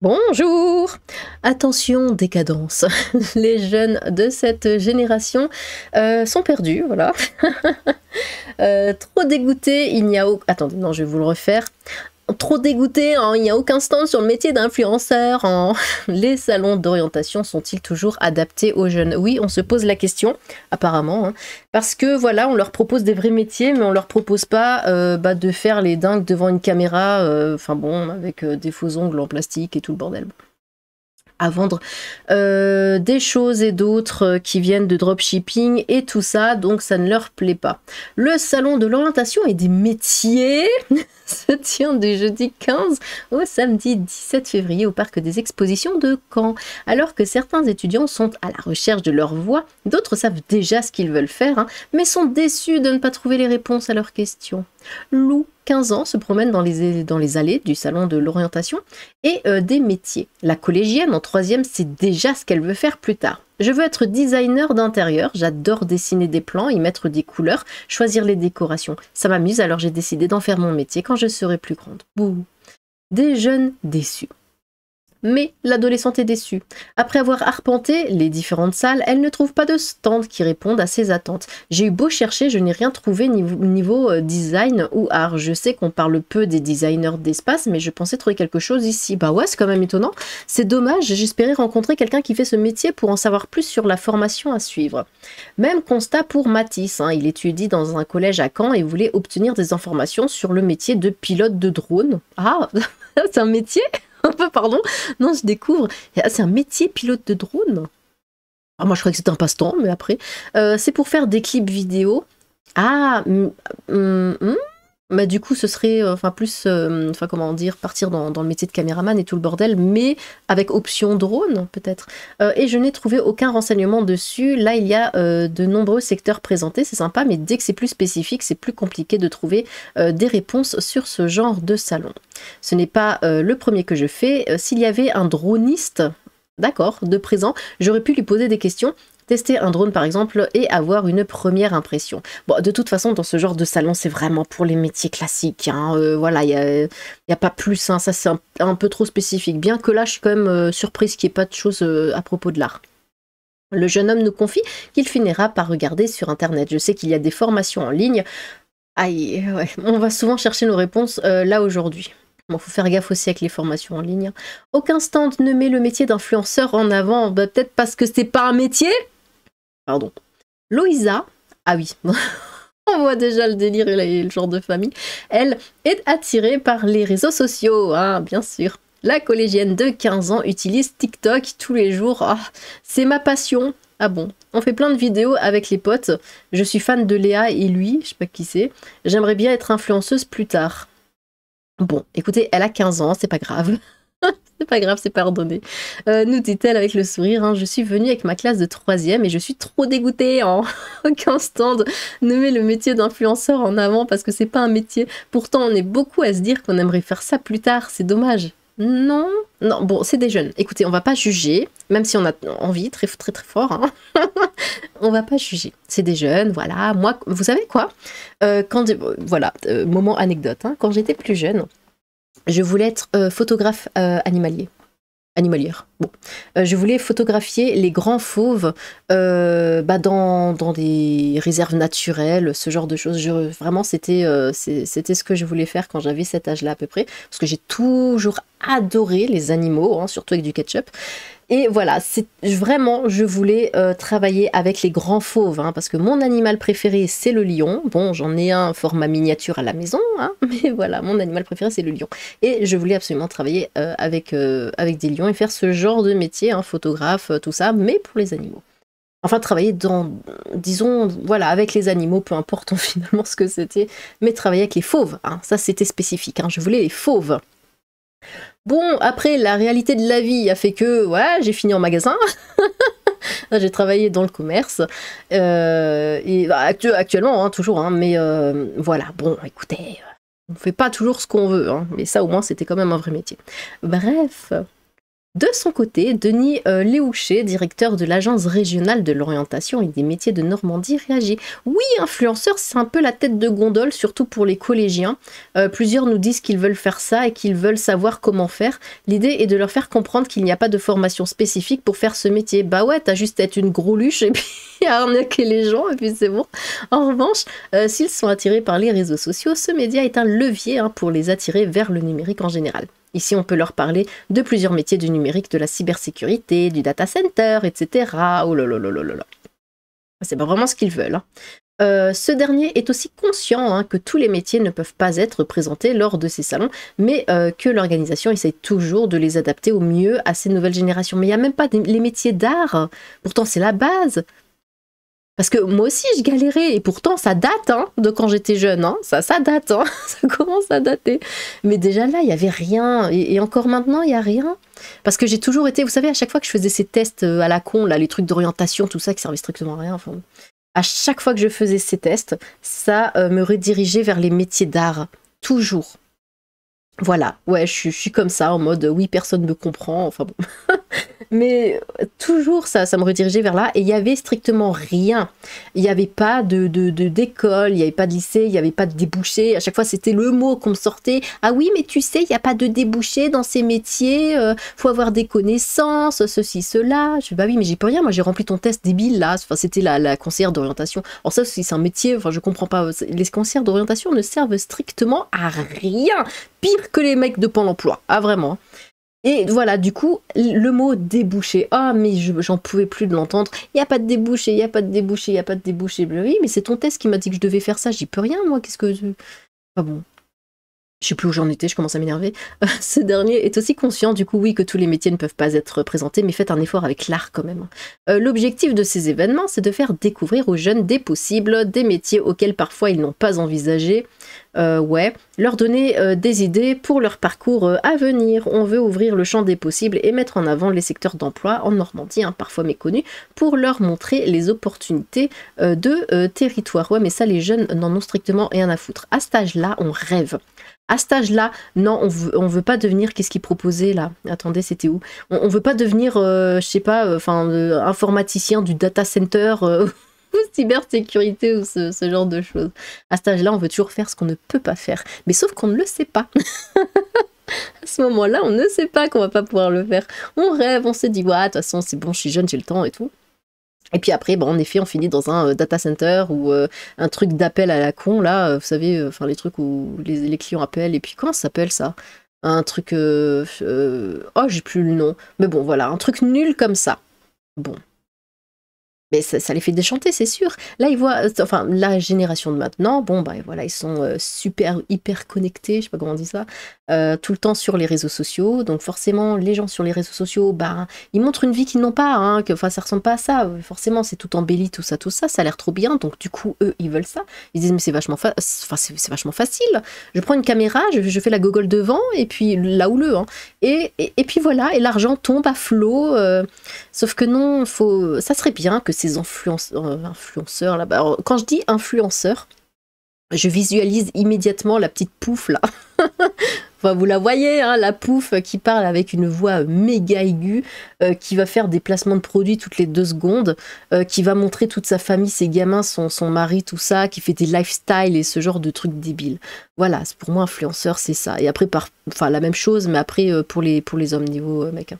Bonjour! Attention, décadence. Les jeunes de cette génération sont perdus, voilà. Trop dégoûtés, il n'y a aucun... Attendez, non, je vais vous le refaire. Trop dégoûtés, hein, il n'y a aucun stand sur le métier d'influenceur. Hein. Les salons d'orientation sont-ils toujours adaptés aux jeunes? Oui, on se pose la question, apparemment. Hein, parce que voilà, on leur propose des vrais métiers, mais on leur propose pas de faire les dingues devant une caméra, enfin bon, avec des faux ongles en plastique et tout le bordel. À vendre des choses et d'autres qui viennent de dropshipping et tout ça, donc ça ne leur plaît pas. Le salon de l'orientation et des métiers se tient du jeudi 15 au samedi 17 février au parc des expositions de Caen. Alors que certains étudiants sont à la recherche de leur voie, d'autres savent déjà ce qu'ils veulent faire, hein, mais sont déçus de ne pas trouver les réponses à leurs questions. Lou, 15 ans, se promène dans les allées du salon de l'orientation et des métiers. La collégienne en 3e sait déjà ce qu'elle veut faire plus tard. Je veux être designer d'intérieur, j'adore dessiner des plans, y mettre des couleurs, choisir les décorations. Ça m'amuse, alors j'ai décidé d'en faire mon métier quand je serai plus grande. Bouh. Des jeunes déçus. Mais l'adolescente est déçue. Après avoir arpenté les différentes salles, elle ne trouve pas de stand qui réponde à ses attentes. J'ai eu beau chercher, je n'ai rien trouvé niveau design ou art. Je sais qu'on parle peu des designers d'espace, mais je pensais trouver quelque chose ici. Bah ouais, c'est quand même étonnant. C'est dommage, j'espérais rencontrer quelqu'un qui fait ce métier pour en savoir plus sur la formation à suivre. Même constat pour Mathis, hein. Il étudie dans un collège à Caen et voulait obtenir des informations sur le métier de pilote de drone. Ah, c'est un métier? Pardon? Non, je découvre. C'est un métier pilote de drone. Ah, moi, je croyais que c'était un passe-temps, mais après. C'est pour faire des clips vidéo. Ah, bah, du coup, ce serait plus, comment dire, partir dans le métier de caméraman et tout le bordel, mais avec option drone, peut-être. Et je n'ai trouvé aucun renseignement dessus. Là, il y a de nombreux secteurs présentés, c'est sympa, mais dès que c'est plus spécifique, c'est plus compliqué de trouver des réponses sur ce genre de salon. Ce n'est pas le premier que je fais. S'il y avait un droniste, d'accord, de présent, j'aurais pu lui poser des questions, tester un drone par exemple et avoir une première impression. Bon, de toute façon, dans ce genre de salon, c'est vraiment pour les métiers classiques. Hein. Voilà, il y a pas plus, hein. Ça c'est un peu trop spécifique. Bien que là, je suis quand même surprise qu'il n'y ait pas de choses à propos de l'art. Le jeune homme nous confie qu'il finira par regarder sur Internet. Je sais qu'il y a des formations en ligne. Aïe, ouais. On va souvent chercher nos réponses là aujourd'hui. Bon, faut faire gaffe aussi avec les formations en ligne. Aucun stand ne met le métier d'influenceur en avant. Bah, peut-être parce que c'est pas un métier. Pardon. Loïsa, ah oui, on voit déjà le délire et le genre de famille. Elle est attirée par les réseaux sociaux, hein, bien sûr. La collégienne de 15 ans utilise TikTok tous les jours. Ah, c'est ma passion. Ah bon, on fait plein de vidéos avec les potes. Je suis fan de Léa et lui, je sais pas qui c'est. J'aimerais bien être influenceuse plus tard. Bon, écoutez, elle a 15 ans, c'est pas grave. C'est pas grave, c'est pardonné. Nous dit-elle avec le sourire, hein, je suis venue avec ma classe de 3e et je suis trop dégoûtée. En aucun stand ne met le métier d'influenceur en avant parce que c'est pas un métier. Pourtant, on est beaucoup à se dire qu'on aimerait faire ça plus tard. C'est dommage. Non, non, bon, c'est des jeunes. Écoutez, on va pas juger, même si on a envie très très très fort. Hein. On va pas juger. C'est des jeunes, voilà. Moi, vous savez quoi? Moment anecdote. Hein, quand j'étais plus jeune, je voulais être photographe animalière. Bon. Je voulais photographier les grands fauves dans des réserves naturelles, ce genre de choses. Vraiment, c'était ce que je voulais faire quand j'avais cet âge-là à peu près. Parce que j'ai toujours adoré les animaux, hein, surtout avec du ketchup. Et voilà, je voulais travailler avec les grands fauves, hein, parce que mon animal préféré, c'est le lion. Bon, j'en ai un format miniature à la maison, hein, mais voilà, mon animal préféré, c'est le lion. Et je voulais absolument travailler avec des lions et faire ce genre de métier, hein, photographe, tout ça, mais pour les animaux. Enfin, travailler disons, voilà, avec les animaux, peu importe finalement ce que c'était, mais travailler avec les fauves, hein, ça c'était spécifique, hein, je voulais les fauves. Bon, après, la réalité de la vie a fait que, ouais, j'ai fini en magasin. J'ai travaillé dans le commerce. Actuellement, hein, toujours, hein, mais voilà, bon, écoutez, on fait pas toujours ce qu'on veut, hein, mais ça, au moins, c'était quand même un vrai métier. Bref, De son côté, Denis Léouché, directeur de l'Agence régionale de l'orientation et des métiers de Normandie, réagit. Oui, influenceur, c'est un peu la tête de gondole, surtout pour les collégiens. Plusieurs nous disent qu'ils veulent faire ça et qu'ils veulent savoir comment faire. L'idée est de leur faire comprendre qu'il n'y a pas de formation spécifique pour faire ce métier. Bah ouais, t'as juste à être une greluche et puis arnaquer les gens et puis c'est bon. En revanche, s'ils sont attirés par les réseaux sociaux, ce média est un levier pour les attirer vers le numérique en général. Ici, on peut leur parler de plusieurs métiers du numérique, de la cybersécurité, du data center, etc. Oh là là là là là. C'est pas vraiment ce qu'ils veulent. Ce dernier est aussi conscient que tous les métiers ne peuvent pas être présentés lors de ces salons, mais que l'organisation essaye toujours de les adapter au mieux à ces nouvelles générations. Mais il n'y a même pas les métiers d'art. Pourtant, c'est la base. Parce que moi aussi, je galérais, et pourtant, ça date de quand j'étais jeune. Ça date, ça commence à dater. Mais déjà là, il n'y avait rien. Et encore maintenant, il n'y a rien. Parce que j'ai toujours été, vous savez, à chaque fois que je faisais ces tests à la con, là, les trucs d'orientation, tout ça, qui servaient strictement à rien. Enfin, à chaque fois que je faisais ces tests, ça me redirigeait vers les métiers d'art. Toujours. Voilà, ouais, je suis comme ça, en mode, oui, personne ne me comprend, enfin bon. Mais toujours ça me redirigeait vers là, et il y avait strictement rien. Il n'y avait pas d'école, il n'y avait pas de lycée, il n'y avait pas de débouché. À chaque fois, c'était le mot qu'on me sortait. Ah oui, mais tu sais, il n'y a pas de débouché dans ces métiers, faut avoir des connaissances, ceci, cela. Je dis, bah oui, mais j'y peux rien, moi j'ai rempli ton test débile là. Enfin, c'était la conseillère d'orientation. Alors ça, c'est un métier, enfin, je comprends pas. Les conseillères d'orientation ne servent strictement à rien. Pire que les mecs de Pôle emploi. Ah, vraiment. Et voilà, du coup, le mot débouché. Ah, mais j'en pouvais plus de l'entendre. Il n'y a pas de débouché, il n'y a pas de débouché, il n'y a pas de débouché. Oui, mais c'est ton test qui m'a dit que je devais faire ça. J'y peux rien, moi. Qu'est-ce que... Ah bon. Je sais plus où j'en étais, je commence à m'énerver. Ce dernier est aussi conscient, du coup, oui, que tous les métiers ne peuvent pas être présentés, mais faites un effort avec l'art quand même. L'objectif de ces événements, c'est de faire découvrir aux jeunes des possibles, des métiers auxquels parfois ils n'ont pas envisagé. Leur donner des idées pour leur parcours à venir. On veut ouvrir le champ des possibles et mettre en avant les secteurs d'emploi en Normandie, parfois méconnus, pour leur montrer les opportunités de territoire. Ouais, mais ça, les jeunes n'en ont strictement rien à foutre. À cet âge-là, on rêve. À cet âge-là, non, on veut pas devenir, qu'est-ce qu'ils proposaient là? Attendez, c'était où? On veut pas devenir, je sais pas, informaticien du data center ou cybersécurité ou ce genre de choses. À cet âge-là, on veut toujours faire ce qu'on ne peut pas faire. Mais sauf qu'on ne le sait pas. À ce moment-là, on ne sait pas qu'on va pas pouvoir le faire. On rêve, on se dit, ouais, de toute façon, c'est bon, je suis jeune, j'ai le temps et tout. Et puis après, bon, en effet, on finit dans un data center ou un truc d'appel à la con, là, vous savez, enfin les trucs où les clients appellent, et puis comment ça s'appelle ça? Un truc... oh, j'ai plus le nom. Mais bon, voilà, un truc nul comme ça. Bon. Mais ça les fait déchanter, c'est sûr. Là, ils voient, enfin, la génération de maintenant, bon, bah voilà, ils sont super, hyper connectés, je sais pas comment on dit ça, tout le temps sur les réseaux sociaux. Donc forcément, les gens sur les réseaux sociaux, bah, ils montrent une vie qu'ils n'ont pas, enfin, ça ressemble pas à ça. Forcément, c'est tout embelli, tout ça a l'air trop bien. Donc du coup, eux, ils veulent ça. Ils disent, mais c'est vachement, c'est vachement facile. Je prends une caméra, je fais la gogole devant, et puis là où et puis voilà, et l'argent tombe à flot. Sauf que non, ça serait bien que ces influenceurs là-bas. Alors, quand je dis influenceur, je visualise immédiatement la petite pouffe là. Enfin, vous la voyez, la pouffe qui parle avec une voix méga aiguë, qui va faire des placements de produits toutes les 2 secondes, qui va montrer toute sa famille, ses gamins, son mari, tout ça, qui fait des lifestyles et ce genre de trucs débiles. Voilà, pour moi, influenceur, c'est ça. Et après, enfin, la même chose, mais après, pour les hommes, niveau mec.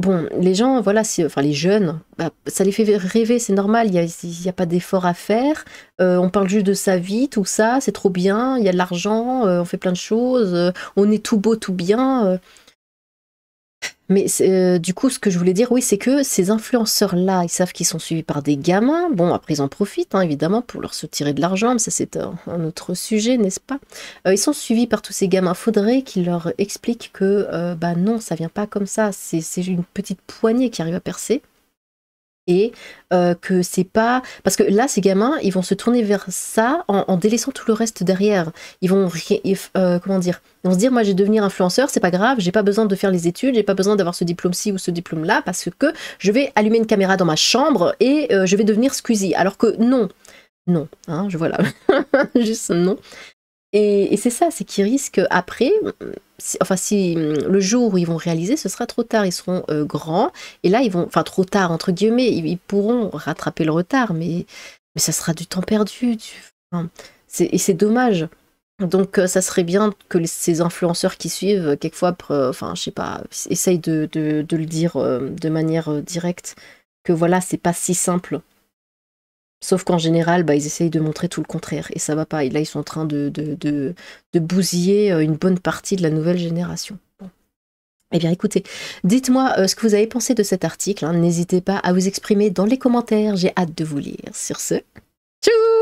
Bon, les gens, voilà, enfin les jeunes, bah, ça les fait rêver, c'est normal, il y a pas d'effort à faire, on parle juste de sa vie, tout ça, c'est trop bien, il y a de l'argent, on fait plein de choses, on est tout beau, tout bien. Mais du coup, ce que je voulais dire, oui, c'est que ces influenceurs-là, ils savent qu'ils sont suivis par des gamins. Bon, après, ils en profitent, évidemment, pour leur se tirer de l'argent, mais ça, c'est un autre sujet, n'est-ce pas? Ils sont suivis par tous ces gamins. Faudrait qu'ils leur expliquent que, bah non, ça vient pas comme ça. C'est une petite poignée qui arrive à percer. Et que c'est pas... Parce que là, ces gamins, ils vont se tourner vers ça en délaissant tout le reste derrière. Ils vont... comment dire? Ils vont se dire, moi, je vais devenir influenceur, c'est pas grave, j'ai pas besoin de faire les études, j'ai pas besoin d'avoir ce diplôme-ci ou ce diplôme-là, parce que je vais allumer une caméra dans ma chambre et je vais devenir Squeezie. Alors que non. Non. Voilà. Juste non. Et c'est ça, c'est qu'ils risquent après, si le jour où ils vont réaliser, ce sera trop tard, ils seront grands, et là ils vont, enfin trop tard entre guillemets, ils pourront rattraper le retard, mais ça sera du temps perdu, enfin, et c'est dommage. Donc ça serait bien que ces influenceurs qui suivent, quelquefois, enfin je sais pas, essayent de le dire de manière directe, que voilà, c'est pas si simple. Sauf qu'en général, bah, ils essayent de montrer tout le contraire, et ça va pas. Et là, ils sont en train de bousiller une bonne partie de la nouvelle génération. Bon. Eh bien, écoutez, dites-moi ce que vous avez pensé de cet article, hein. N'hésitez pas à vous exprimer dans les commentaires, j'ai hâte de vous lire. Sur ce, tchou!